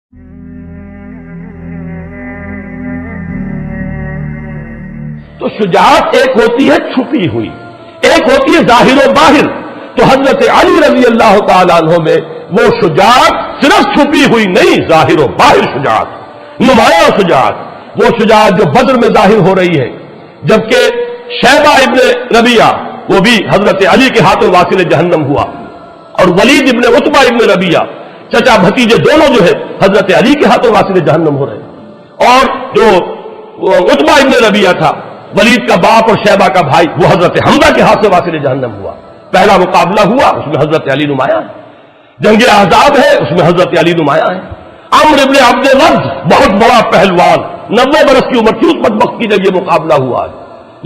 تو شجاعت ایک ہوتی ہے چھپی ہوئی، ایک ہوتی ہے ظاہر و باہر. تو حضرت علی رضی اللہ تعالیٰ عنہ میں وہ شجاعت صرف چھپی ہوئی نہیں، ظاہر و باہر شجاعت، نمایاں شجاعت، وہ شجاعت جو بدر میں ظاہر ہو رہی ہے. جبکہ شیبہ ابن ربیعہ وہ بھی حضرت علی کے ہاتھوں واصل جہنم ہوا، اور ولید ابن عتبہ ابن ربیعہ چچا بھتیجے دونوں جو ہے حضرت علی کے ہاتھوں واصل جہنم ہو رہے ہیں. اور جو عتبہ ابن ربیعہ تھا ولید کا باپ اور شیبہ کا بھائی، وہ حضرت حمزہ کے ہاتھ سے واصل جہنم ہوا. پہلا مقابلہ ہوا، اس میں حضرت علی نمایاں ہے. جنگ احزاب ہے، اس میں حضرت علی نمایاں ہے. عمرو ابن عبد ود بہت بڑا پہلوان، 90 برس کی عمر تھی اس بدبخت کی جب یہ مقابلہ ہوا ہے،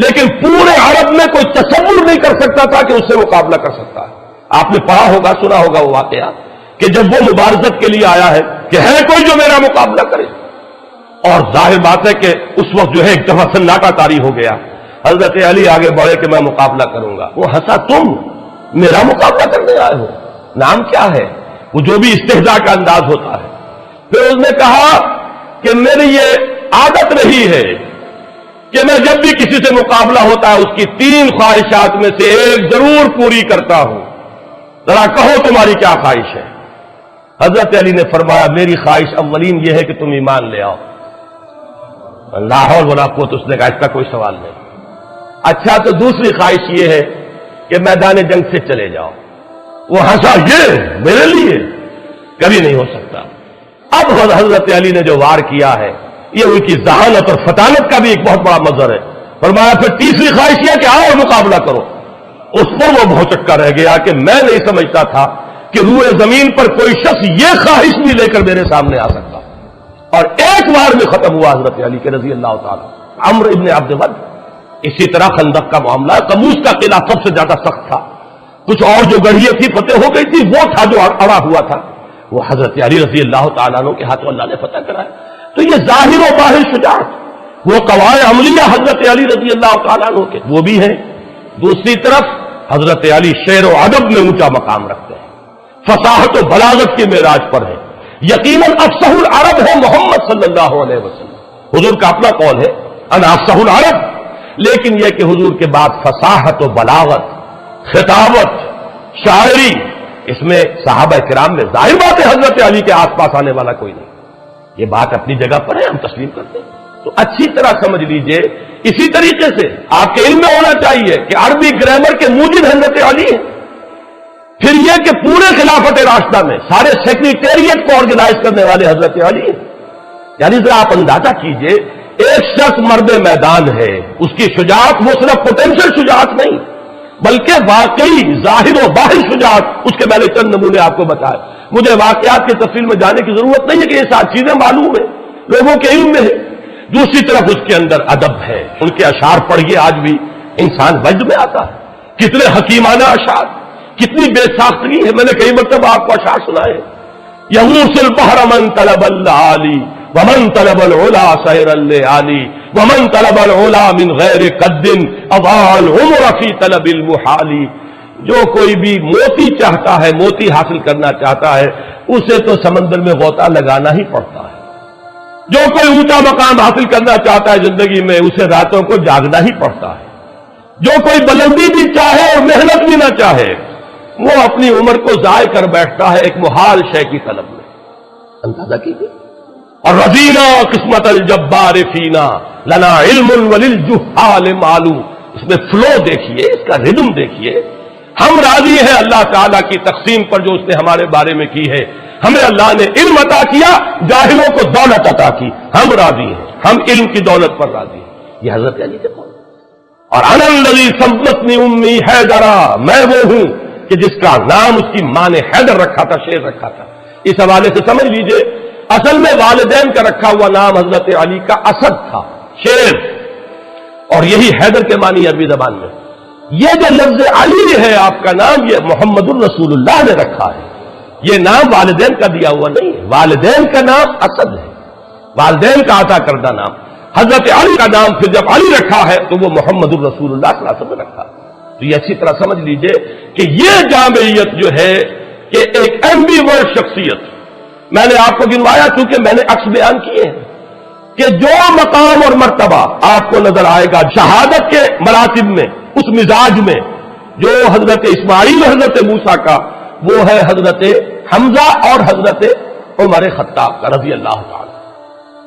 لیکن پورے عرب میں کوئی تصور نہیں کر سکتا تھا کہ اس سے مقابلہ کر سکتا ہے. آپ نے پڑھا ہوگا، سنا ہوگا وہ واقعہ کہ جب وہ مبارزت کے لیے آیا ہے کہ ہے کوئی جو میرا مقابلہ کرے، اور ظاہر بات ہے کہ اس وقت جو ہے ایک دفعہ سناٹا طاری ہو گیا. حضرت علی آگے بڑھے کہ میں مقابلہ کروں گا. وہ ہنسا، تم میرا مقابلہ کرنے آئے ہو؟ نام کیا ہے؟ وہ جو بھی استہزاء کا انداز ہوتا ہے. پھر اس نے کہا کہ میری یہ عادت رہی ہے کہ میں جب بھی کسی سے مقابلہ ہوتا ہے اس کی 3 خواہشات میں سے ایک ضرور پوری کرتا ہوں. ذرا کہو تمہاری کیا خواہش ہے؟ حضرت علی نے فرمایا میری خواہش اولین یہ ہے کہ تم ایمان لے آؤ. لا حول ولا قوت. اس نے کہا اس کا کوئی سوال نہیں. اچھا تو دوسری خواہش یہ ہے کہ میدان جنگ سے چلے جاؤ. وہ ہنسا، یہ میرے لیے کبھی نہیں ہو سکتا. اب حضرت علی نے جو وار کیا ہے یہ ان کی ذہانت اور فطانت کا بھی ایک بہت بڑا مظہر ہے. فرمایا پھر تیسری خواہش یہ کہ آؤ مقابلہ کرو. اس پر وہ بہت چکا رہ گیا کہ میں نہیں سمجھتا تھا کہ روئے زمین پر کوئی شخص یہ خواہش بھی لے کر میرے سامنے آ سکتا. اور ایک بار میں ختم ہوا حضرت علی کے رضی اللہ تعالیٰ. عمرو ابن عبد ود، اسی طرح خندق کا معاملہ، قموس کا قلعہ سب سے زیادہ سخت تھا. کچھ اور جو گڑھیاں تھی فتح ہو گئی تھی، وہ تھا جو اڑا ہوا تھا، وہ حضرت علی رضی اللہ تعالیٰ عنہ کے ہاتھوں اللہ نے فتح کرایا. تو یہ ظاہر و باہر شجاعت، وہ قواعد عملیہ حضرت علی رضی اللہ تعالیٰ عنہ کے وہ بھی ہیں. دوسری طرف حضرت علی شعر و ادب میں اونچا مقام رکھتے ہیں، فصاحت و بلاغت کے معراج پر ہے. یقیناً افصح العرب ہے محمد صلی اللہ علیہ وسلم. حضور کا اپنا قول ہے انا افصح العرب، لیکن یہ کہ حضور کے بعد فصاحت و بلاغت، خطابت، شاعری، اس میں صحابہ کرام میں ظاہر بات ہے حضرت علی کے آس پاس آنے والا کوئی نہیں. یہ بات اپنی جگہ پر ہے، ہم تسلیم کرتے ہیں. تو اچھی طرح سمجھ لیجئے. اسی طریقے سے آپ کے علم میں ہونا چاہیے کہ عربی گرامر کے موجد حضرت علی ہیں. پھر یہ کہ پورے خلافت راشدہ میں سارے سیکریٹریٹ کو آرگنائز کرنے والے حضرت علی ہیں. یعنی ذرا آپ اندازہ کیجئے، ایک شخص مرد میدان ہے، اس کی شجاعت وہ صرف پوٹینشل شجاعت نہیں بلکہ واقعی ظاہر و باہر شجاعت. اس کے میں نے چند نمونے آپ کو بتائے. مجھے واقعات کی تفصیل میں جانے کی ضرورت نہیں ہے کہ یہ ساری چیزیں معلوم ہیں، لوگوں کے علم میں ہے. دوسری طرف اس کے اندر ادب ہے. ان کے اشعار پڑھیے، آج بھی انسان وجد میں آتا ہے. کتنے حکیمانہ اشعار، کتنی بے ساختگی ہے. میں نے کئی مرتبہ آپ کو اشعار سنائے. یغوص البحر من طلب العالی ومن طلب العلا سیر الليالي ومن طلب العلا من غیر قد اضاع العمر في طلب المحال. جو کوئی بھی موتی چاہتا ہے، موتی حاصل کرنا چاہتا ہے، اسے تو سمندر میں غوطہ لگانا ہی پڑتا ہے. جو کوئی اونچا مقام حاصل کرنا چاہتا ہے زندگی میں، اسے راتوں کو جاگنا ہی پڑتا ہے. جو کوئی بلندی بھی چاہے اور محنت بھی نہ چاہے، وہ اپنی عمر کو ضائع کر بیٹھتا ہے ایک محال شے کی طلب میں. اندازہ کیجیے. اور رضینا قسمت الجبار فینا لنا علم وللجہال معلوم. اس میں فلو دیکھیے، اس کا ردم دیکھیے. ہم راضی ہیں اللہ تعالیٰ کی تقسیم پر جو اس نے ہمارے بارے میں کی ہے. ہمیں اللہ نے علم عطا کیا، جاہلوں کو دولت عطا کی. ہم راضی ہیں، ہم علم کی دولت پر راضی ہیں. یہ حضرت علی کے قول. اور انا الذی سمتنی امی حیدرا، میں وہ ہوں کہ جس کا نام اس کی ماں نے حیدر رکھا تھا، شیر رکھا تھا. اس حوالے سے سمجھ لیجئے اصل میں والدین کا رکھا ہوا نام حضرت علی کا اسد تھا، شیر، اور یہی حیدر کے معنی عربی زبان میں. یہ جو لفظ علی ہے آپ کا نام، یہ محمد الرسول اللہ نے رکھا ہے. یہ نام والدین کا دیا ہوا نہیں ہے. والدین کا نام اسد ہے، والدین کا عطا کردہ نام. حضرت علی کا نام پھر جب علی رکھا ہے تو وہ محمد الرسول اللہ صلی اللہ علیہ وسلم نے رکھا. تو یہ اچھی طرح سمجھ لیجئے کہ یہ جامعیت جو ہے کہ ایک ایمبیورڈ شخصیت، میں نے آپ کو گنوایا چونکہ میں نے عکس بیان کیے ہیں کہ جو مقام اور مرتبہ آپ کو نظر آئے گا شہادت کے مراتب میں، اس مزاج میں جو حضرت اسماعیل اور حضرت موسیٰ کا، وہ ہے حضرت حمزہ اور حضرت عمر خطاب کا رضی اللہ تعالی۔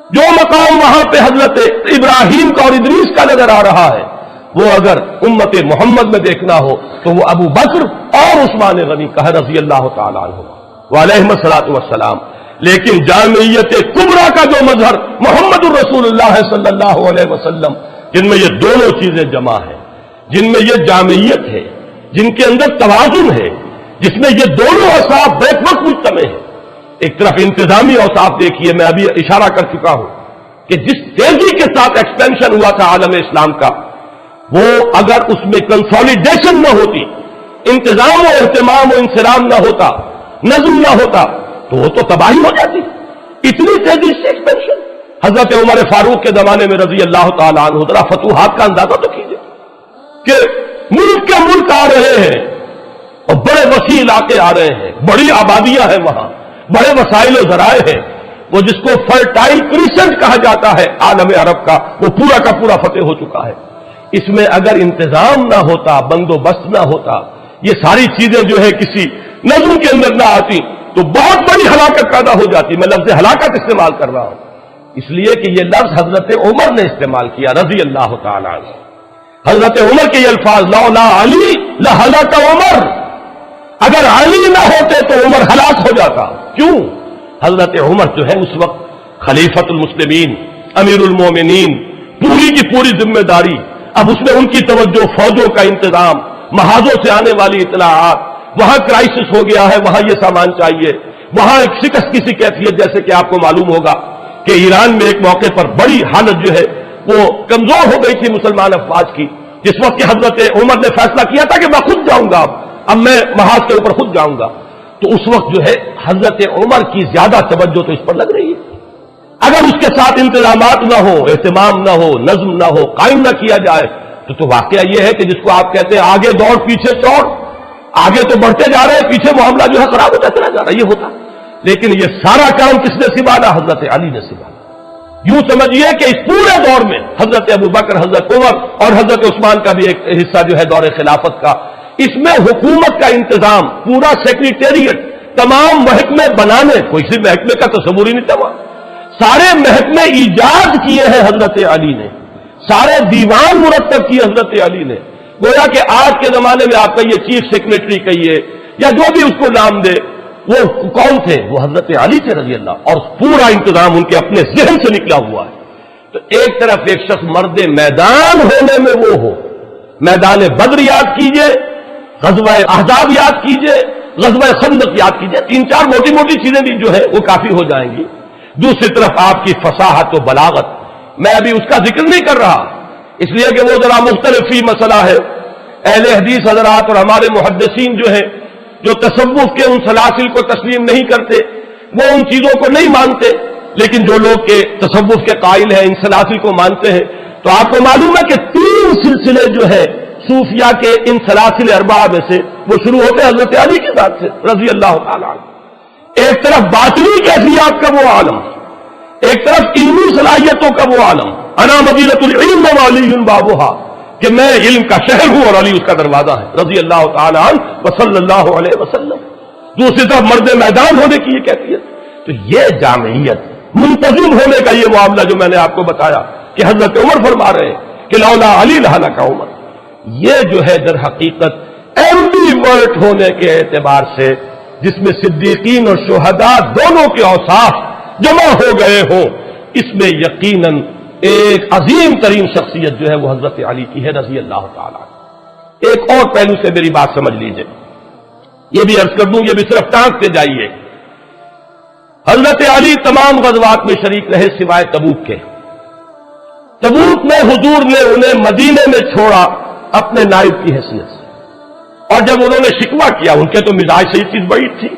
جو مقام وہاں پہ حضرت ابراہیم کا اور ادریس کا نظر آ رہا ہے، وہ اگر امت محمد میں دیکھنا ہو تو وہ ابو بکر اور عثمان غنی کا ہے رضی اللہ تعالیٰ عنہ وعلیہم الصلاۃ والسلام۔ لیکن جامعیت کبریٰ کا جو مظہر محمد الرسول اللہ صلی اللہ علیہ وسلم، جن میں یہ دونوں چیزیں جمع ہیں، جن میں یہ جامعیت ہے، جن کے اندر توازن ہے، جس میں یہ دونوں اوصاف بیک وقت مجتمع ہیں۔ ایک طرف انتظامی اوصاف دیکھیے، میں ابھی اشارہ کر چکا ہوں کہ جس تیزی کے ساتھ ایکسپینشن ہوا تھا عالم اسلام کا، وہ اگر اس میں کنسولیڈیشن نہ ہوتی، انتظام و اہتمام و انسلام نہ ہوتا، نظم نہ ہوتا، تو وہ تو تباہی ہو جاتی۔ اتنی تیزی سے ایکسپینشن حضرت عمر فاروق کے زمانے میں رضی اللہ تعالیٰ عنہ، ذرا فتوحات کا اندازہ تو کیجیے کہ ملک کے ملک آ رہے ہیں اور بڑے وسیع علاقے آ رہے ہیں، بڑی آبادیاں ہیں وہاں، بڑے وسائل و ذرائع ہیں، وہ جس کو فرٹائل کریسنٹ کہا جاتا ہے عالم عرب کا، وہ پورا کا پورا فتح ہو چکا ہے۔ اس میں اگر انتظام نہ ہوتا، بندوبست نہ ہوتا، یہ ساری چیزیں جو ہے کسی نظم کے اندر نہ آتی تو بہت بڑی ہلاکت پیدا ہو جاتی۔ میں لفظ ہلاکت استعمال کر رہا ہوں اس لیے کہ یہ لفظ حضرت عمر نے استعمال کیا رضی اللہ تعالیٰ عنہ۔ حضرت عمر کے یہ الفاظ لولا علی لہلک عمر، اگر علی نہ ہوتے تو عمر ہلاک ہو جاتا۔ کیوں؟ حضرت عمر جو ہے اس وقت خلیفۃ المسلمین، امیر المومنین، پوری کی پوری ذمہ داری، اب اس میں ان کی توجہ، فوجوں کا انتظام، محاذوں سے آنے والی اطلاعات، وہاں کرائسس ہو گیا ہے، وہاں یہ سامان چاہیے، وہاں ایک شکست کی سی کیفیت، جیسے کہ آپ کو معلوم ہوگا کہ ایران میں ایک موقع پر بڑی حالت جو ہے وہ کمزور ہو گئی تھی مسلمان افواج کی، جس وقت کہ حضرت عمر نے فیصلہ کیا تھا کہ میں خود جاؤں گا، اب میں محاذ کے اوپر خود جاؤں گا، تو اس وقت جو ہے حضرت عمر کی زیادہ توجہ تو اس پر لگ رہی ہے۔ اگر اس کے ساتھ انتظامات نہ ہو، اہتمام نہ ہو، نظم نہ ہو، قائم نہ کیا جائے تو واقعہ یہ ہے کہ جس کو آپ کہتے ہیں آگے دوڑ پیچھے چوڑ، آگے تو بڑھتے جا رہے ہیں، پیچھے معاملہ جو ہے خراب ہوتا چلا جا رہا ہے، یہ ہوتا۔ لیکن یہ سارا کام کس نے سنبھالا؟ حضرت علی نے سنبھالا۔ یوں سمجھیے کہ اس پورے دور میں حضرت ابو بکر، حضرت عمر اور حضرت عثمان کا بھی ایک حصہ جو ہے دور خلافت کا، اس میں حکومت کا انتظام، پورا سیکریٹریٹ، تمام محکمے بنانے، کوئی سی محکمے کا تصور ہی نہیں تھا، سارے محکمے ایجاد کیے ہیں حضرت علی نے، سارے دیوان مرتب کیے حضرت علی نے۔ گویا کہ آج کے زمانے میں آپ کا یہ چیف سیکریٹری کہیے یا جو بھی اس کو نام دے، وہ کون تھے؟ وہ حضرت علی تھے رضی اللہ، اور پورا انتظام ان کے اپنے ذہن سے نکلا ہوا ہے۔ تو ایک طرف ایک شخص مرد میدان ہونے میں وہ ہو، میدان بدر یاد کیجئے، غزوہ احزاب یاد کیجئے، غزوہ خندق یاد کیجئے، 3-4 موٹی موٹی چیزیں بھی جو ہے وہ کافی ہو جائیں گی۔ دوسری طرف آپ کی فصاحت و بلاغت، میں ابھی اس کا ذکر نہیں کر رہا اس لیے کہ وہ ذرا مختلف فی مسئلہ ہے۔ اہل حدیث حضرات اور ہمارے محدثین جو ہیں، جو تصوف کے ان سلاسل کو تسلیم نہیں کرتے، وہ ان چیزوں کو نہیں مانتے، لیکن جو لوگ کے تصوف کے قائل ہیں، ان سلاسل کو مانتے ہیں، تو آپ کو معلوم ہے کہ 3 سلسلے جو ہے صوفیہ کے ان سلاسل اربعہ میں سے وہ شروع ہوتے ہیں حضرت علی کے ذات سے رضی اللہ تعالیٰ عنہ۔ ایک طرف باطنی کیفیات کا وہ عالم، ایک طرف علمی صلاحیتوں کا وہ عالم، انا مدینۃ العلم وعلی بابھا، کہ میں علم کا شہر ہوں اور علی اس کا دروازہ ہے رضی اللہ تعالیٰ عنہ وصلی اللہ علیہ وسلم۔ دوسری طرف مرد میدان ہونے کی یہ کیفیت، تو یہ جامعیت، منتظم ہونے کا یہ معاملہ جو میں نے آپ کو بتایا کہ حضرت عمر فرما رہے ہیں کہ لولا علی لہلک عمر، یہ جو ہے در حقیقت ایمبیورٹ ہونے کے اعتبار سے، جس میں صدیقین اور شہداء دونوں کے اوصاف جمع ہو گئے ہوں، اس میں یقیناً ایک عظیم ترین شخصیت جو ہے وہ حضرت علی کی ہے رضی اللہ تعالیٰ۔ ایک اور پہلو سے میری بات سمجھ لیجئے، یہ بھی عرض کر دوں، یہ بھی صرف ٹانکتے جائیے۔ حضرت علی تمام غزوات میں شریک رہے سوائے تبوک کے۔ تبوک میں حضور نے انہیں مدینے میں چھوڑا اپنے نائب کی حیثیت سے، اور جب انہوں نے شکوہ کیا، ان کے تو مزاج سے یہ چیز بڑی تھی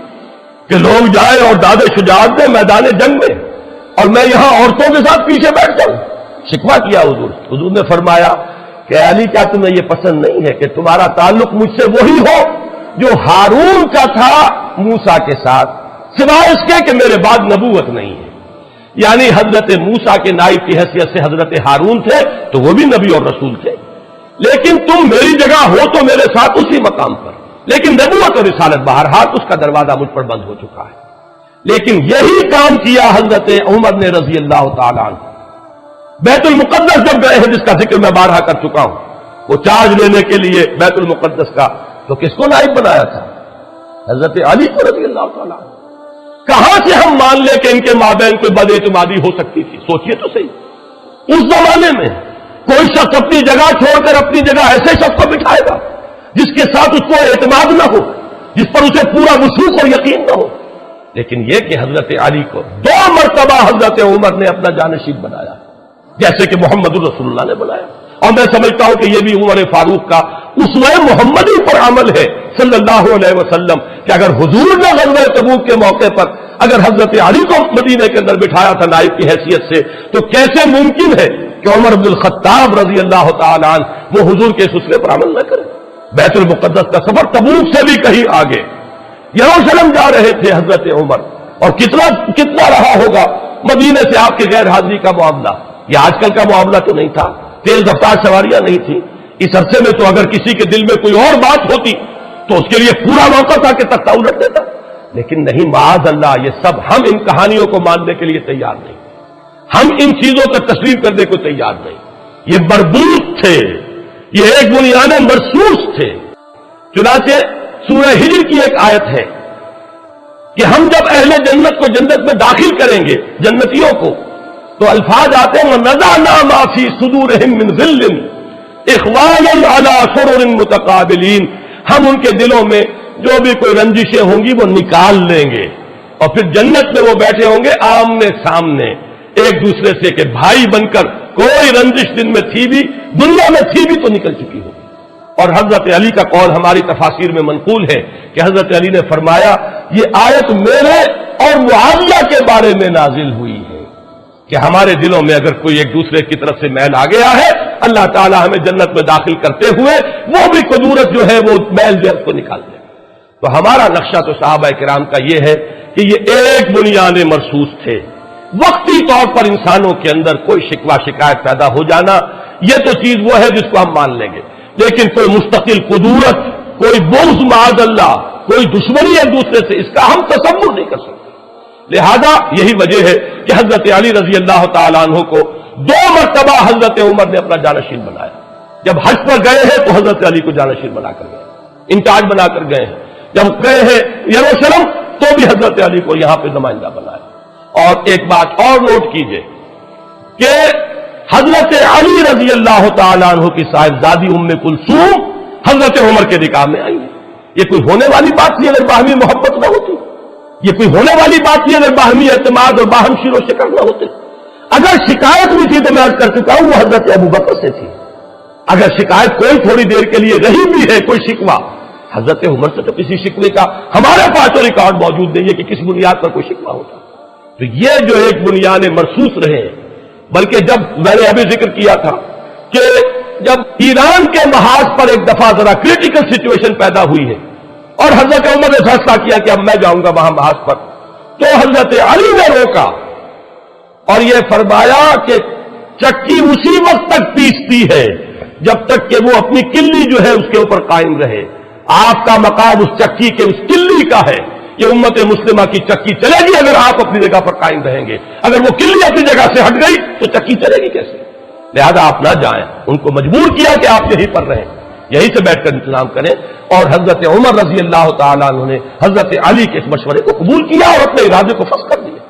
کہ لوگ جائیں اور داد شجاعت دیں میدان جنگ میں، اور میں یہاں عورتوں کے ساتھ پیچھے بیٹھ جاؤں۔ شکوہ کیا حضور نے فرمایا کہ علی کیا تمہیں یہ پسند نہیں ہے کہ تمہارا تعلق مجھ سے وہی ہو جو ہارون کا تھا موسیٰ کے ساتھ، سوائے اس کے کہ میرے بعد نبوت نہیں ہے. یعنی حضرت موسیٰ کے نائب کی حیثیت سے حضرت ہارون تھے تو وہ بھی نبی اور رسول تھے، لیکن تم میری جگہ ہو تو میرے ساتھ اسی مقام پر، لیکن نبوت اور رسالت بہرحال اس کا دروازہ مجھ پر بند ہو چکا ہے. لیکن یہی کام کیا حضرت عمر نے رضی اللہ تعالیٰ عنہ. بیت المقدس جب گئے ہیں، جس کا ذکر میں بارہا کر چکا ہوں، وہ چارج لینے کے لیے بیت المقدس کا تو کس کو نائب بنایا تھا؟ حضرت علی کو رضی اللہ تعالیٰ عنہ. کہاں سے ہم مان لیں کہ ان کے مابین کوئی بد اعتمادی ہو سکتی تھی؟ سوچئے تو صحیح. اس زمانے میں کوئی شخص اپنی جگہ چھوڑ کر اپنی جگہ ایسے شخص کو بٹھائے گا جس کے ساتھ اس کو اعتماد نہ ہو، جس پر اسے پورا وثوق اور یقین نہ ہو. لیکن یہ کہ حضرت علی کو 2 مرتبہ حضرت عمر نے اپنا جانشین بنایا، جیسے کہ محمد الرسول اللہ نے بنایا. اور میں سمجھتا ہوں کہ یہ بھی عمر فاروق کا اسوہ محمدی پر عمل ہے صلی اللہ علیہ وسلم، کہ اگر حضور نے غزوہ تبوک کے موقع پر اگر حضرت علی کو مدینے کے اندر بٹھایا تھا نائب کی حیثیت سے، تو کیسے ممکن ہے کہ عمر بن الخطاب رضی اللہ تعالیٰ عنہ وہ حضور کے اس اسوے پر عمل نہ کرے؟ بیت المقدس کا سفر تبوک سے بھی کہیں آگے، یروشلم جا رہے تھے حضرت عمر، اور کتنا رہا ہوگا مدینے سے آپ کی غیر حاضری کا معاملہ. یہ آج کل کا معاملہ تو نہیں تھا، تیز رفتار سواریاں نہیں تھی. اس عرصے میں تو اگر کسی کے دل میں کوئی اور بات ہوتی تو اس کے لیے پورا موقع تھا کہ تختہ الٹ دیتا. لیکن نہیں، معاذ اللہ، یہ سب ہم ان کہانیوں کو ماننے کے لیے تیار نہیں، ہم ان چیزوں کا تسلیم کرنے کو تیار نہیں. یہ مربوط تھے، یہ ایک بنیاد مرصوص تھے. چنانچہ سورہ ہجر کی ایک آیت ہے کہ ہم جب اہل جنت کو جنت میں داخل کریں گے، جنتیوں کو، تو الفاظ آتے ہیں وَنَزَعْنَا مَا فِي صُدُورِهِم مِّن غِلٍّ إِخْوَانًا عَلَىٰ سُرُرٍ مُتَقَابِلِينَ. ہم ان کے دلوں میں جو بھی کوئی رنجشیں ہوں گی وہ نکال لیں گے، اور پھر جنت میں وہ بیٹھے ہوں گے آمنے سامنے ایک دوسرے سے، کہ بھائی بن کر کوئی رنجش دن میں تھی بھی، دنیا میں تھی بھی تو نکل چکی ہوگی. اور حضرت علی کا قول ہماری تفاسیر میں منقول ہے کہ حضرت علی نے فرمایا یہ آیت میرے اور معاویہ کے بارے میں نازل ہوئی ہے کہ ہمارے دلوں میں اگر کوئی ایک دوسرے کی طرف سے میل آ گیا ہے، اللہ تعالیٰ ہمیں جنت میں داخل کرتے ہوئے وہ بھی قدورت جو ہے وہ میل جو ہے اس کو نکال دے. تو ہمارا نقشہ تو صحابہ کرام کا یہ ہے کہ یہ ایک بنیاد مرصوص تھے. وقتی طور پر انسانوں کے اندر کوئی شکوہ شکایت پیدا ہو جانا، یہ تو چیز وہ ہے جس کو ہم مان لیں گے، لیکن کوئی مستقل قدورت، کوئی بغض معاذ اللہ، کوئی دشمنی ایک دوسرے سے، اس کا ہم تصور نہیں کر سکتے. لہذا یہی وجہ ہے کہ حضرت علی رضی اللہ تعالیٰ عنہ کو 2 مرتبہ حضرت عمر نے اپنا جانشین بنایا. جب حج پر گئے ہیں تو حضرت علی کو جانشین بنا کر گئے، انچارج بنا کر گئے ہیں. جب گئے ہیں یروشلم تو بھی حضرت علی کو یہاں پہ نمائندہ بنایا. اور ایک بات اور نوٹ کیجئے کہ حضرت علی رضی اللہ تعالیٰ عنہ کی صاحبزادی ام کلثوم حضرت عمر کے نکاح میں آئی ہے. یہ کوئی ہونے والی بات تھی اگر باہمی محبت نہ ہوتی؟ یہ کوئی ہونے والی بات تھی اگر باہمی اعتماد اور باہم شیر و شکر نہ ہوتے؟ اگر شکایت بھی تھی تو میں عرض کر چکا ہوں وہ حضرت ابوبکر سے تھی. اگر شکایت کوئی تھوڑی دیر کے لیے رہی بھی ہے، کوئی شکوہ، حضرت عمر سے تو کسی شکوے کا ہمارے پاس تو ریکارڈ موجود نہیں ہے کہ کس بنیاد پر کوئی شکوہ ہوتا. تو یہ جو ایک بنیاد مرصوص رہے، بلکہ جب میں نے ابھی ذکر کیا تھا کہ جب ایران کے محاذ پر ایک دفعہ ذرا کریٹیکل سچویشن پیدا ہوئی ہے اور حضرت عمر نے فیصلہ کیا کہ اب میں جاؤں گا وہاں محاذ پر، تو حضرت علی نے روکا اور یہ فرمایا کہ چکی اسی وقت تک پیستی ہے جب تک کہ وہ اپنی کلی جو ہے اس کے اوپر قائم رہے. آپ کا مقام اس چکی کے اس کلی کا ہے. یہ امت مسلمہ کی چکی چلے گی اگر آپ اپنی جگہ پر قائم رہیں گے. اگر وہ کلی اپنی جگہ سے ہٹ گئی تو چکی چلے گی کیسے؟ لہذا آپ نہ جائیں. ان کو مجبور کیا کہ آپ یہیں پر رہیں، یہیں سے بیٹھ کر انتظام کریں. اور حضرت عمر رضی اللہ تعالیٰ عنہ نے حضرت علی کے اس مشورے کو قبول کیا اور اپنے ارادے کو فسخ کر دیا.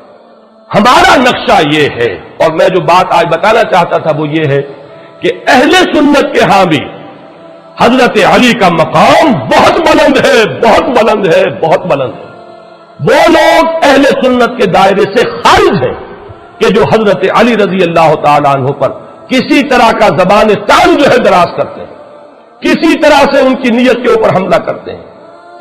ہمارا نقشہ یہ ہے، اور میں جو بات آج بتانا چاہتا تھا وہ یہ ہے کہ اہل سنت کے ہاں بھی حضرت علی کا مقام بہت بلند ہے، بہت بلند ہے، بہت بلند ہے. وہ لوگ اہل سنت کے دائرے سے خارج ہیں کہ جو حضرت علی رضی اللہ تعالیٰ عنہ پر کسی طرح کا زبان تان جو ہے دراز کرتے ہیں، کسی طرح سے ان کی نیت کے اوپر حملہ کرتے ہیں،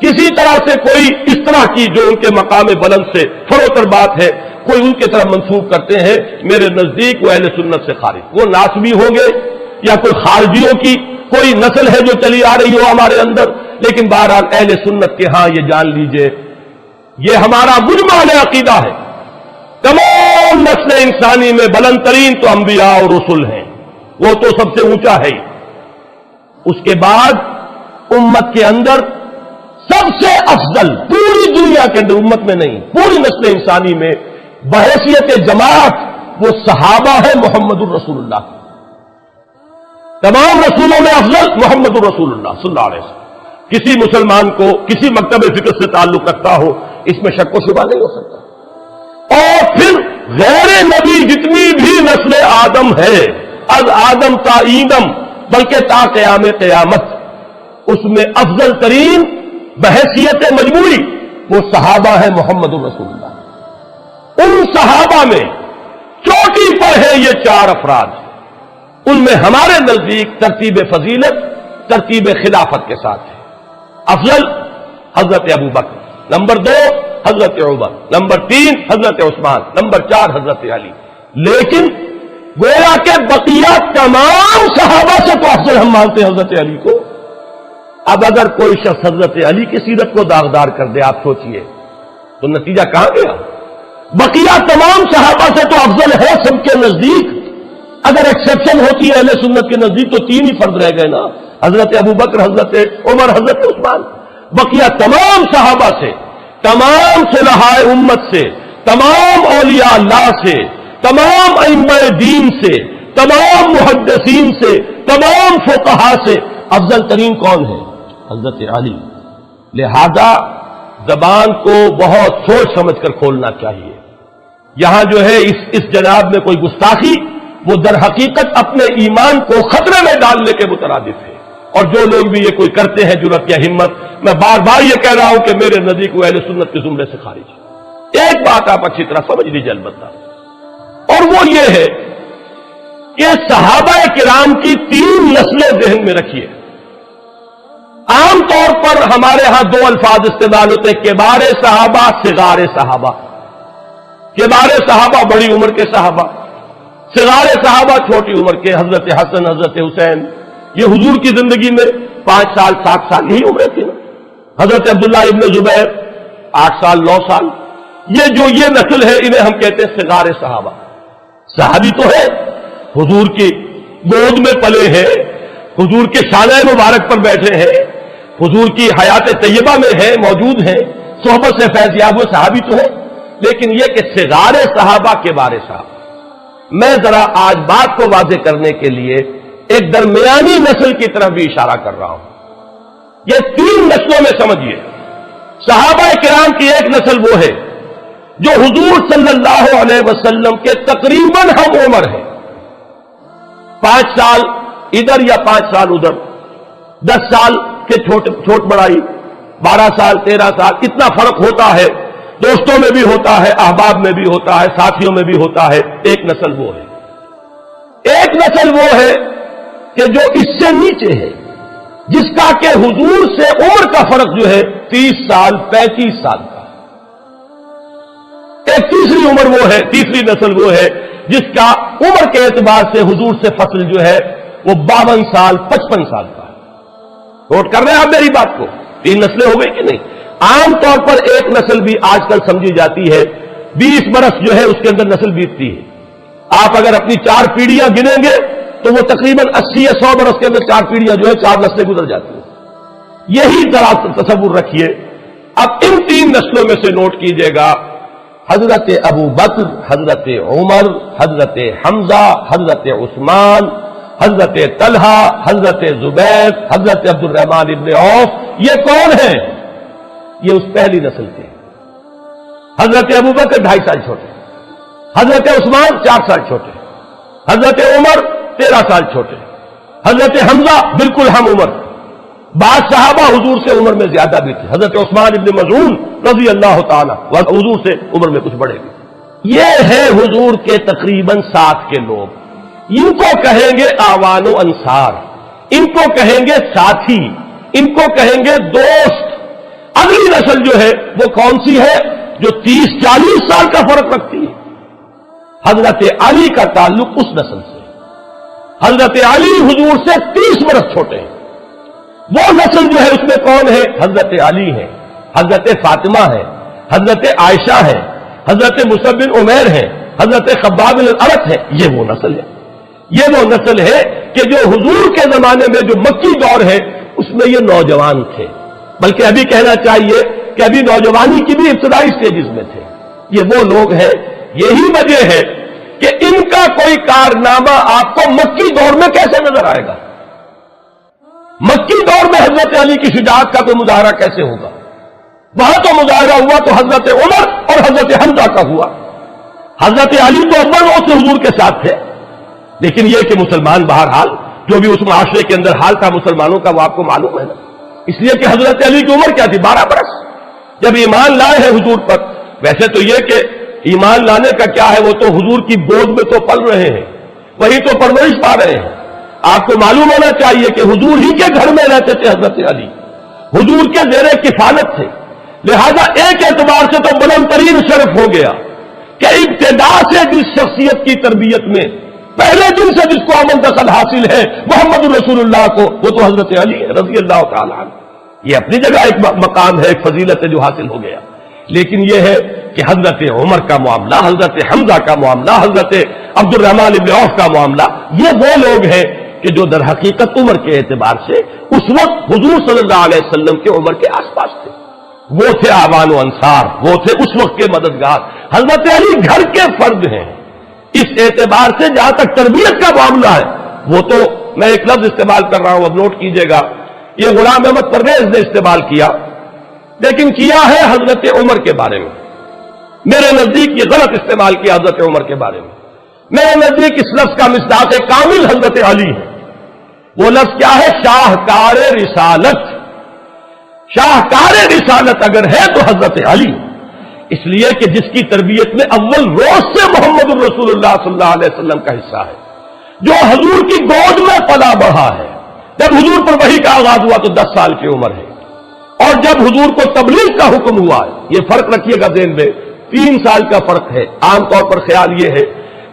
کسی طرح سے کوئی اس طرح کی جو ان کے مقام بلند سے فروتر بات ہے کوئی ان کی طرف منسوب کرتے ہیں. میرے نزدیک وہ اہل سنت سے خارج، وہ ناسبی ہوں گے یا کوئی خارجیوں کی کوئی نسل ہے جو چلی آ رہی ہو ہمارے اندر، لیکن بہرحال اہل سنت کے ہاں یہ جان لیجئے یہ ہمارا مجمع عقیدہ ہے. تمام نسل انسانی میں بلند ترین تو انبیاء اور رسل ہیں، وہ تو سب سے اونچا ہے ہی. اس کے بعد امت کے اندر سب سے افضل پوری دنیا کے اندر، امت میں نہیں پوری نسل انسانی میں بحیثیت جماعت وہ صحابہ ہے محمد الرسول اللہ. تمام رسولوں میں افضل محمد الرسول اللہ صلی اللہ علیہ وسلم. کسی مسلمان کو کسی مکتب فکر سے تعلق رکھتا ہو اس میں شک و شبہ نہیں ہو سکتا. اور پھر غیر نبی جتنی بھی نسل آدم ہے، از آدم تا ایدم، بلکہ تا قیام قیامت، اس میں افضل ترین بحیثیت مجموعی وہ صحابہ ہے محمد الرسول اللہ. ان صحابہ میں چوٹی پر ہے یہ چار افراد. ان میں ہمارے نزدیک ترتیب فضیلت ترتیب خلافت کے ساتھ ہے. افضل حضرت ابو بکر، نمبر 2 حضرت عمر، نمبر 3 حضرت عثمان، نمبر 4 حضرت علی. لیکن گویا کہ بقیہ تمام صحابہ سے تو افضل ہم مانتے ہیں حضرت علی کو. اب اگر کوئی شخص حضرت علی کی سیرت کو داغدار کر دے، آپ سوچئے تو نتیجہ کہاں گیا؟ بقیہ تمام صحابہ سے تو افضل ہے سب کے نزدیک. اگر ایکسیپشن ہوتی ہے اہل سنت کے نزدیک تو 3 ہی فرد رہ گئے نا، حضرت ابو بکر، حضرت عمر، حضرت عثمان. بقیہ تمام صحابہ سے، تمام صلحاء امت سے، تمام اولیاء اللہ سے، تمام ائمہ دین سے، تمام محدثین سے، تمام فقہاء سے افضل ترین کون ہے؟ حضرت علی. لہذا زبان کو بہت سوچ سمجھ کر کھولنا چاہیے. یہاں جو ہے اس جناب میں کوئی گستاخی وہ در حقیقت اپنے ایمان کو خطرے میں ڈالنے کے مترادف ہے. اور جو لوگ بھی یہ کوئی کرتے ہیں جرأت یا ہمت، میں بار بار یہ کہہ رہا ہوں کہ میرے نزدیک وہ اہل سنت کے زمرے سے خارج ہے. ایک بات آپ اچھی طرح سمجھ لیجیے البتہ، اور وہ یہ ہے کہ صحابہ کرام کی 3 نسلیں ذہن میں رکھیے. عام طور پر ہمارے ہاں 2 الفاظ استعمال ہوتے ہیں، کبار صحابہ، صغار صحابہ. کبار صحابہ بڑی عمر کے صحابہ، صغار صحابہ چھوٹی عمر کے. حضرت حسن، حضرت حسین، یہ حضور کی زندگی میں 5 سال 7 سال یہی عمریں تھی نا. حضرت عبداللہ ابن زبیر 8 سال 9 سال. یہ نسل ہے انہیں ہم کہتے ہیں صغار صحابہ. صحابی تو ہے، حضور کی گود میں پلے ہیں، حضور کے شانہ مبارک پر بیٹھے ہیں، حضور کی حیات طیبہ میں ہے، موجود ہیں، صحبت سے فیض یاب ہوئے صحابی تو ہے. لیکن یہ کہ صغار صحابہ کے بارے صاحب، میں ذرا آج بات کو واضح کرنے کے لیے ایک درمیانی نسل کی طرف بھی اشارہ کر رہا ہوں. یہ 3 نسلوں میں سمجھیے. صحابہ کرام کی ایک نسل وہ ہے جو حضور صلی اللہ علیہ وسلم کے تقریباً ہم عمر ہے. 5 سال ادھر یا 5 سال ادھر، 10 سال کے چھوٹ بڑائی، 12 سال 13 سال، اتنا فرق ہوتا ہے. دوستوں میں بھی ہوتا ہے، احباب میں بھی ہوتا ہے، ساتھیوں میں بھی ہوتا ہے. ایک نسل وہ ہے. ایک نسل وہ ہے کہ جو اس سے نیچے ہے، جس کا کہ حضور سے عمر کا فرق جو ہے 30 سال 35 سال کا. ایک تیسری عمر وہ ہے، تیسری نسل وہ ہے جس کا عمر کے اعتبار سے حضور سے فصل جو ہے وہ 52 سال 55 سال کا ہے. نوٹ کر رہے ہیں آپ میری بات کو؟ 3 نسلیں ہو گئی کہ نہیں؟ عام طور پر ایک نسل بھی آج کل سمجھی جاتی ہے، 20 برس جو ہے اس کے اندر نسل بیتتی ہے. آپ اگر اپنی 4 پیڑھیاں گنیں گے تو وہ تقریباً 80 یا 100 برس کے اندر 4 پیڑھیاں جو ہے 4 نسلیں گزر جاتی ہیں. یہی ذرا تصور رکھیے. اب ان 3 نسلوں میں سے نوٹ کیجئے گا، حضرت ابو بکر، حضرت عمر، حضرت حمزہ، حضرت عثمان، حضرت طلحہ، حضرت زبیر، حضرت عبد الرحمن ابن عوف، یہ کون ہیں؟ یہ اس پہلی نسل کے. حضرت ابو بکر 2.5 سال چھوٹے، حضرت عثمان 4 سال چھوٹے، حضرت عمر 13 سال چھوٹے، حضرت حمزہ بالکل ہم عمر. بعض صحابہ حضور سے عمر میں زیادہ بھی تھے. حضرت عثمان ابن مظعون رضی اللہ تعالیٰ حضور سے عمر میں کچھ بڑے بھی. یہ ہے حضور کے تقریباً 7 کے لوگ. ان کو کہیں گے اعوان و انصار، ان کو کہیں گے ساتھی، ان کو کہیں گے دوست. اگلی نسل جو ہے وہ کون سی ہے؟ جو 30-40 سال کا فرق رکھتی ہے. حضرت علی کا تعلق اس نسل سے. حضرت علی حضور سے 30 برس چھوٹے ہیں. وہ نسل جو ہے اس میں کون ہے؟ حضرت علی ہے، حضرت فاطمہ ہے، حضرت عائشہ ہے، حضرت مصعب بن عمیر ہے، حضرت خباب بن الارت ہے. یہ وہ نسل ہے، یہ وہ نسل ہے کہ جو حضور کے زمانے میں جو مکی دور ہے اس میں یہ نوجوان تھے، بلکہ ابھی کہنا چاہیے کہ ابھی نوجوانی کی بھی ابتدائی سٹیجز میں تھے. یہ وہ لوگ ہیں. یہی وجہ ہے کہ ان کا کوئی کارنامہ آپ کو مکی دور میں کیسے نظر آئے گا؟ مکی دور میں حضرت علی کی شجاعت کا کوئی مظاہرہ کیسے ہوگا؟ وہاں تو مظاہرہ ہوا تو حضرت عمر اور حضرت حمزہ کا ہوا. حضرت علی تو اول روز سے حضور کے ساتھ تھے، لیکن یہ کہ مسلمان بہرحال جو بھی اس معاشرے کے اندر حال تھا مسلمانوں کا وہ آپ کو معلوم ہے نا. اس لیے کہ حضرت علی کی عمر کیا تھی؟ 12 برس. جب ایمان لائے ہیں حضور پر، ویسے تو یہ کہ ایمان لانے کا کیا ہے، وہ تو حضور کی گود میں تو پل رہے ہیں، وہی تو پرورش پا رہے ہیں. آپ کو معلوم ہونا چاہیے کہ حضور ہی کے گھر میں رہتے تھے حضرت علی، حضور کے زیر کفالت تھے. لہذا ایک اعتبار سے تو بلند ترین شرف ہو گیا کہ ابتدا سے جس شخصیت کی تربیت میں پہلے دن سے جس کو امن دخل حاصل ہے محمد رسول اللہ کو، وہ تو حضرت علی ہے رضی اللہ تعالیٰ عنہ. یہ اپنی جگہ ایک مقام ہے، ایک فضیلت ہے جو حاصل ہو گیا. لیکن یہ ہے کہ حضرت عمر کا معاملہ، حضرت حمزہ کا معاملہ، حضرت عبد الرحمن بن عوف کا معاملہ، یہ وہ لوگ ہیں کہ جو در حقیقت عمر کے اعتبار سے اس وقت حضور صلی اللہ علیہ وسلم کے عمر کے آس پاس تھے. وہ تھے اعوان و انصار، وہ تھے اس وقت کے مددگار. حضرت علی گھر کے فرد ہیں. اس اعتبار سے جہاں تک تربیت کا معاملہ ہے، وہ تو میں ایک لفظ استعمال کر رہا ہوں، اب نوٹ کیجئے گا، یہ غلام احمد پرویز نے استعمال کیا، لیکن کیا ہے حضرت عمر کے بارے میں. میرے نزدیک یہ غلط استعمال کیا حضرت عمر کے بارے میں. میرے نزدیک اس لفظ کا مصداق کامل حضرت علی ہے. وہ لفظ کیا ہے؟ شاہکار رسالت. شاہکار رسالت اگر ہے تو حضرت علی، اس لیے کہ جس کی تربیت میں اول روز سے محمد الرسول اللہ صلی اللہ علیہ وسلم کا حصہ ہے، جو حضور کی گود میں پلا بڑھا ہے. جب حضور پر وحی کا آغاز ہوا تو 10 سال کی عمر ہے، اور جب حضور کو تبلیغ کا حکم ہوا ہے، یہ فرق رکھیے گا ذہن میں، 3 سال کا فرق ہے. عام طور پر خیال یہ ہے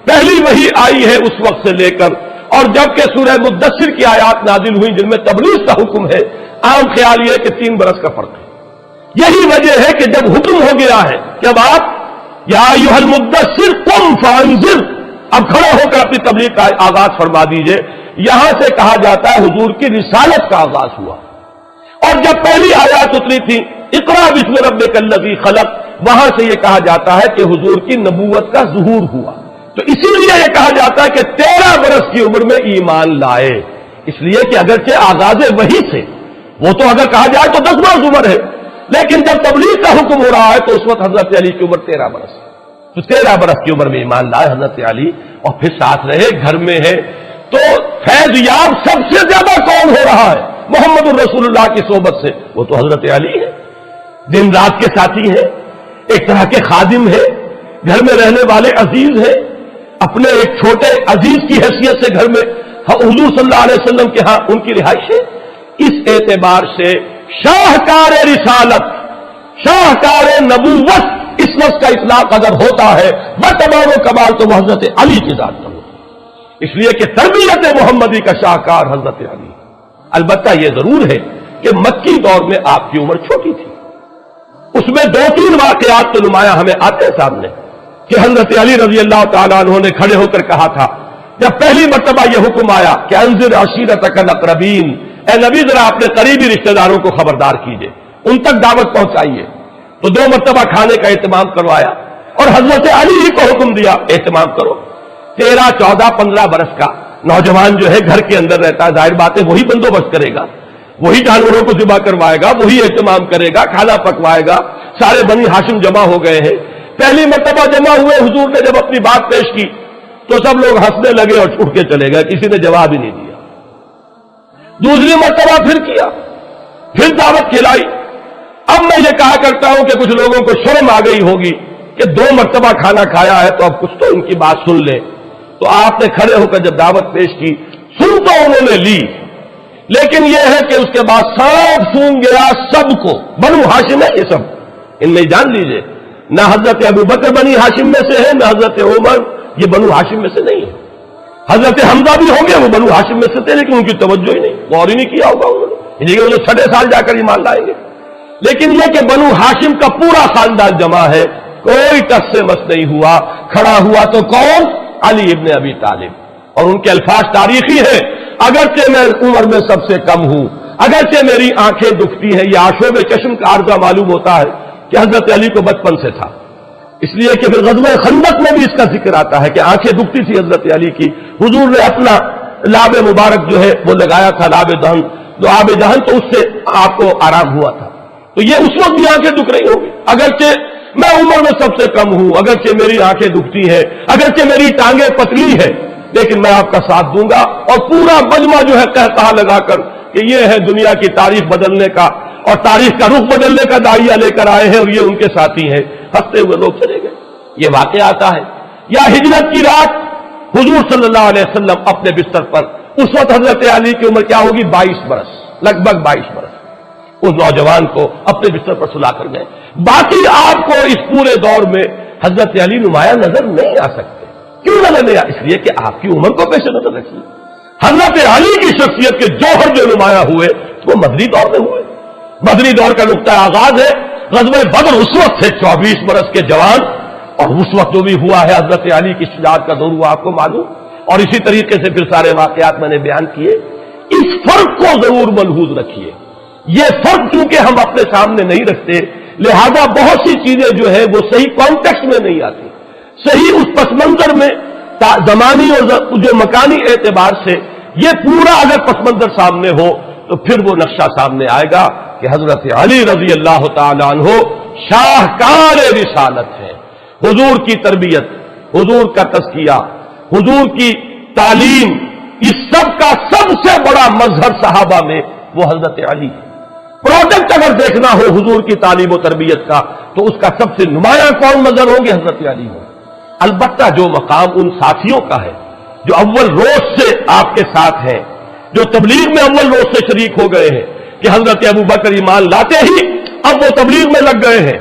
پہلی وحی آئی ہے اس وقت سے لے کر، اور جب کہ سورہ مدثر کی آیات نازل ہوئی جن میں تبلیغ کا حکم ہے، عام خیال یہ ہے کہ 3 برس کا فرق ہے. یہی وجہ ہے کہ جب حکم ہو گیا ہے کہ اب آپ یا ایھا المدثر قم فانذر، اب کھڑے ہو کر اپنی تبلیغ کا آغاز فرما دیجئے، یہاں سے کہا جاتا ہے حضور کی رسالت کا آغاز ہوا. اور جب پہلی آیات اتری تھی اقرا بسم ربک الذی خلق، وہاں سے یہ کہا جاتا ہے کہ حضور کی نبوت کا ظہور ہوا. تو اسی لیے یہ کہا جاتا ہے کہ 13 برس کی عمر میں ایمان لائے، اس لیے کہ اگرچہ آغاز وحی سے وہ تو اگر کہا جائے تو 10 برس عمر ہے، لیکن جب تبلیغ کا حکم ہو رہا ہے تو اس وقت حضرت علی کی عمر 13 برس. تو 13 برس کی عمر میں ایمان لائے حضرت علی، اور پھر ساتھ رہے، گھر میں ہے. تو فیض یاب سب سے زیادہ کون ہو رہا ہے محمد الرسول اللہ کی صحبت سے؟ وہ تو حضرت علی ہے. دن رات کے ساتھی ہیں، ایک طرح کے خادم ہیں، گھر میں رہنے والے عزیز ہیں، اپنے ایک چھوٹے عزیز کی حیثیت سے گھر میں حضور صلی اللہ علیہ وسلم کے ہاں ان کی رہائش ہے. اس اعتبار سے شاہکار رسالت، شاہکار نبوت، اس لفظ کا اطلاق اگر ہوتا ہے بتمام و کمال تو وہ حضرت علی کی ذات پر ہوتا ہے. اس لیے کہ تربیت محمدی کا شاہکار حضرت علی. البتہ یہ ضرور ہے کہ مکی دور میں آپ کی عمر چھوٹی تھی. اس میں 2-3 واقعات تو نمایاں ہمیں آتے ہیں سامنے کہ حضرت علی رضی اللہ تعالیٰ عنہ نے کھڑے ہو کر کہا تھا جب پہلی مرتبہ یہ حکم آیا کہ انذر عشیرتک الاقربین، اے نبی ذرا اپنے قریبی رشتہ داروں کو خبردار کیجئے، ان تک دعوت پہنچائیے. تو 2 مرتبہ کھانے کا اہتمام کروایا اور حضرت علی ہی کو حکم دیا اہتمام کرو. 13, 14, 15 برس کا نوجوان جو ہے گھر کے اندر رہتا ہے، ظاہر بات ہے وہی بندوبست کرے گا، وہی جانوروں کو ذبح کروائے گا، وہی اہتمام کرے گا، کھانا پکوائے گا. سارے بنی ہاشم جمع ہو گئے ہیں. پہلی مرتبہ جمع ہوئے، حضور نے جب اپنی بات پیش کی تو سب لوگ ہنسنے لگے اور اٹھ کے چلے گئے، کسی نے جواب ہی نہیں دیا. دوسری مرتبہ پھر کیا، پھر دعوت کھلائی. اب میں یہ کہا کرتا ہوں کہ کچھ لوگوں کو شرم آ گئی ہوگی کہ 2 مرتبہ کھانا کھایا ہے تو اب کچھ تو ان کی بات سن لیں. تو آپ نے کھڑے ہو کر جب دعوت پیش کی، سن تو انہوں نے لی، لیکن یہ ہے کہ اس کے بعد سب سن گیا سب کو. بنو ہاشم ہے یہ سب، ان میں جان لیجئے، نہ حضرت ابو بکر بنی ہاشم میں سے ہے، نہ حضرت عمر یہ بنو ہاشم میں سے نہیں ہے. حضرت حمزہ بھی ہوں گے، وہ بنو ہاشم میں سے تھے، لیکن ان کی توجہ ہی نہیں، غور ہی نہیں کیا ہوگا انہوں نے، انہیں 6 سال جا کر ایمان لائیں گے. لیکن یہ کہ بنو ہاشم کا پورا خاندان جمع ہے، کوئی ٹس سے مس نہیں ہوا، کھڑا ہوا تو کون؟ علی ابن ابی طالب. اور ان کے الفاظ تاریخی ہیں، اگرچہ میں عمر میں سب سے کم ہوں، اگرچہ میری آنکھیں دکھتی ہیں، یہ آشوب چشم کا عارضہ معلوم ہوتا ہے کہ حضرت علی کو بچپن سے تھا، اس لیے کہ پھر غزوہ خندق میں بھی اس کا ذکر آتا ہے کہ آنکھیں دکھتی تھی حضرت علی کی. حضور نے اپنا لاب مبارک جو ہے وہ لگایا تھا، لاب دہن، جو آب دہن، تو اس سے آپ کو آرام ہوا تھا. تو یہ اس وقت بھی آنکھیں دکھ رہی ہوگی، اگرچہ میں عمر میں سب سے کم ہوں، اگرچہ میری آنکھیں دکھتی ہیں، اگرچہ میری ٹانگیں پتلی ہے، لیکن میں آپ کا ساتھ دوں گا. اور پورا مجمع جو ہے کہتا لگا کر کہ یہ ہے دنیا کی تاریخ بدلنے کا اور تاریخ کا رخ بدلنے کا داعیہ لے کر آئے ہیں، اور یہ ان کے ساتھی ہیں. ہنستے ہوئے لوگ چلے گئے. یہ واقعہ آتا ہے. یا ہجرت کی رات حضور صلی اللہ علیہ وسلم اپنے بستر پر، اس وقت حضرت علی کی عمر کیا ہوگی؟ 22 برس، لگ بھگ 22 برس. اس نوجوان کو اپنے بستر پر سلا کر گئے. باقی آپ کو اس پورے دور میں حضرت علی نمایاں نظر نہیں آ سکتے. کیوں نظر نہیں آ؟ اس لیے کہ آپ کی عمر کو پیش نظر رکھیے. حضرت علی کی شخصیت کے جوہر جو نمایاں ہوئے وہ مدنی دور میں ہوئے. مدنی دور کا نقطہ آغاز ہے غزوہ بدر. اس وقت سے 24 برس کے جوان، اور اس وقت جو بھی ہوا ہے حضرت علی کی شجاعت کا دور ہوا آپ کو معلوم. اور اسی طریقے سے پھر سارے واقعات میں نے بیان کیے. اس فرق کو ضرور ملحوظ رکھیے. یہ فرق چونکہ ہم اپنے سامنے نہیں رکھتے، لہذا بہت سی چیزیں جو ہے وہ صحیح کانٹیکسٹ میں نہیں آتی، صحیح اس پس منظر میں زمانی اور جو مکانی اعتبار سے یہ پورا اگر پس منظر سامنے ہو تو پھر وہ نقشہ سامنے آئے گا کہ حضرت علی رضی اللہ تعالی عنہ شاہکار رسالت ہے. حضور کی تربیت، حضور کا تزکیہ، حضور کی تعلیم، اس سب کا سب سے بڑا مظہر صحابہ میں وہ حضرت علی ہے. پروڈکٹ اگر دیکھنا ہو حضور کی تعلیم و تربیت کا تو اس کا سب سے نمایاں کون مظہر ہوں گے؟ حضرت علی ہوں. البتہ جو مقام ان ساتھیوں کا ہے جو اول روز سے آپ کے ساتھ ہیں، جو تبلیغ میں اول روز سے شریک ہو گئے ہیں، کہ حضرت ابو بکر ایمان لاتے ہی اب وہ تبلیغ میں لگ گئے ہیں،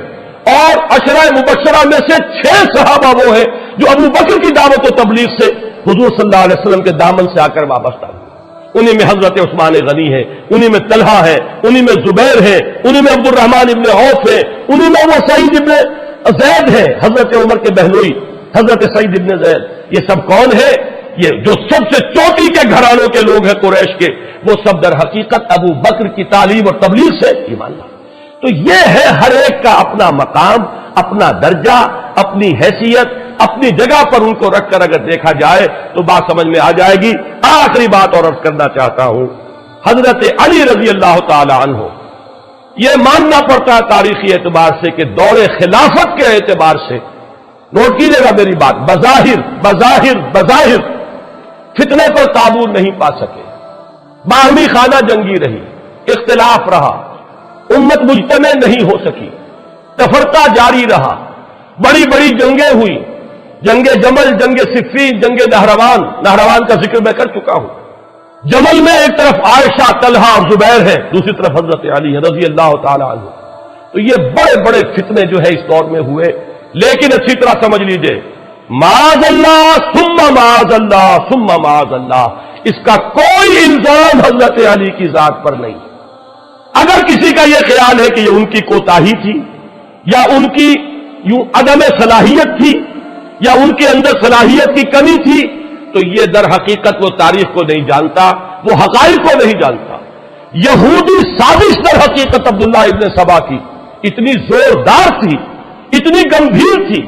اور عشرہ مبشرہ میں سے 6 صحابہ وہ ہیں جو ابو بکر کی دعوت و تبلیغ سے حضور صلی اللہ علیہ وسلم کے دامن سے آ کر وابستہ ہوئے. انہی میں حضرت عثمان غنی ہے، انہی میں طلحہ ہے، انہی میں زبیر ہے، انہی میں عبد الرحمن ابن عوف ہے، انہی میں وہ سعید ابن زید ہے، حضرت عمر کے بہنوئی حضرت سعید ابن زید. یہ سب کون ہے؟ یہ جو سب سے چوٹی کے گھرانوں کے لوگ ہیں قریش کے، وہ سب در حقیقت ابو بکر کی تعلیم اور تبلیغ سے ایمان لائے. تو یہ ہے ہر ایک کا اپنا مقام، اپنا درجہ، اپنی حیثیت، اپنی جگہ پر ان کو رکھ کر اگر دیکھا جائے تو بات سمجھ میں آ جائے گی. آخری بات اور عرض کرنا چاہتا ہوں، حضرت علی رضی اللہ تعالی عنہ یہ ماننا پڑتا ہے تاریخی اعتبار سے کہ دور خلافت کے اعتبار سے، نوٹ کیجیے گا میری بات، بظاہر فتنے پر قابو نہیں پا سکے، باہمی خانہ جنگی رہی، اختلاف رہا، امت مجتمع نہیں ہو سکی، تفرقہ جاری رہا، بڑی بڑی جنگیں ہوئی، جنگ جمل، جنگ صفین، جنگ نہروان کا ذکر میں کر چکا ہوں. جمل میں ایک طرف عائشہ، طلحہ اور زبیر ہے، دوسری طرف حضرت علی ہے رضی اللہ تعالی عنہ. تو یہ بڑے بڑے فتنے جو ہے اس دور میں ہوئے. لیکن اچھی طرح سمجھ لیجئے، معاذ اللہ ثم معاذ اللہ ثم معاذ اللہ، اس کا کوئی الزام حضرت علی کی ذات پر نہیں. اگر کسی کا یہ خیال ہے کہ یہ ان کی کوتاہی تھی یا ان کی یوں عدم صلاحیت تھی یا ان کے اندر صلاحیت کی کمی تھی تو یہ در حقیقت وہ تاریخ کو نہیں جانتا، وہ حقائق کو نہیں جانتا. یہودی سازش در حقیقت عبداللہ ابن سبا کی اتنی زوردار تھی، اتنی گمبھیر تھی،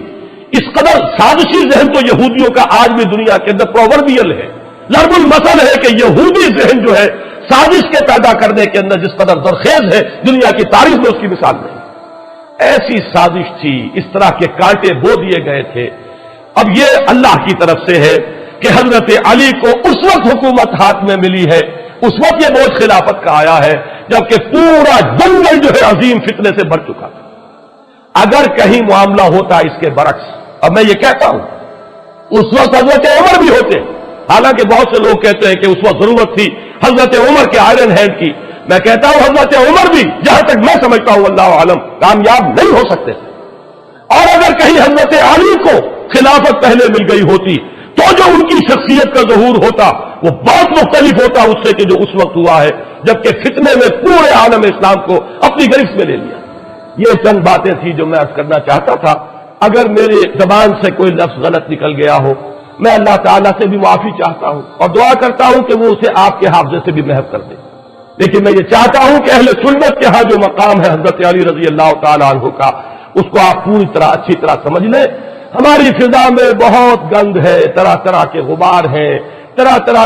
اس قدر سازشی ذہن تو یہودیوں کا آج بھی دنیا کے اندر پرووربیل ہے. ضرب المثل ہے کہ یہودی ذہن جو ہے سازش کے پیدا کرنے کے اندر جس قدر درخیز ہے دنیا کی تاریخ میں اس کی مثال نہیں. ایسی سازش تھی، اس طرح کے کانٹے بو دیے گئے تھے. اب یہ اللہ کی طرف سے ہے کہ حضرت علی کو اس وقت حکومت ہاتھ میں ملی ہے، اس وقت یہ بوجھ خلافت کا آیا ہے جبکہ پورا جنگل جو ہے عظیم فتنے سے بھر چکا تھا. اگر کہیں معاملہ ہوتا اس کے برعکس، اب میں یہ کہتا ہوں اس وقت حضرت عمر بھی ہوتے، حالانکہ بہت سے لوگ کہتے ہیں کہ اس وقت ضرورت تھی حضرت عمر کے آئرن ہینڈ کی. میں کہتا ہوں حضرت عمر بھی جہاں تک میں سمجھتا ہوں اللہ عالم کامیاب نہیں ہو سکتے تھے. اور اگر کہیں حضرت علی کو خلافت پہلے مل گئی ہوتی تو جو ان کی شخصیت کا ظہور ہوتا وہ بہت مختلف ہوتا اس سے کہ جو اس وقت ہوا ہے جبکہ فتنے میں پورے عالم اسلام کو اپنی گرفت میں لے لیا. یہ چند باتیں تھی جو میں عرض کرنا چاہتا تھا. اگر میری زبان سے کوئی لفظ غلط نکل گیا ہو میں اللہ تعالیٰ سے بھی معافی چاہتا ہوں اور دعا کرتا ہوں کہ وہ اسے آپ کے حافظے سے بھی محو کر دے. لیکن میں یہ چاہتا ہوں کہ اہل سنت کے ہاں جو مقام ہے حضرت علی رضی اللہ تعالیٰ عنہ کا اس کو آپ پوری طرح اچھی طرح سمجھ لیں. ہماری فضا میں بہت گند ہے، طرح طرح کے غبار ہیں، طرح طرح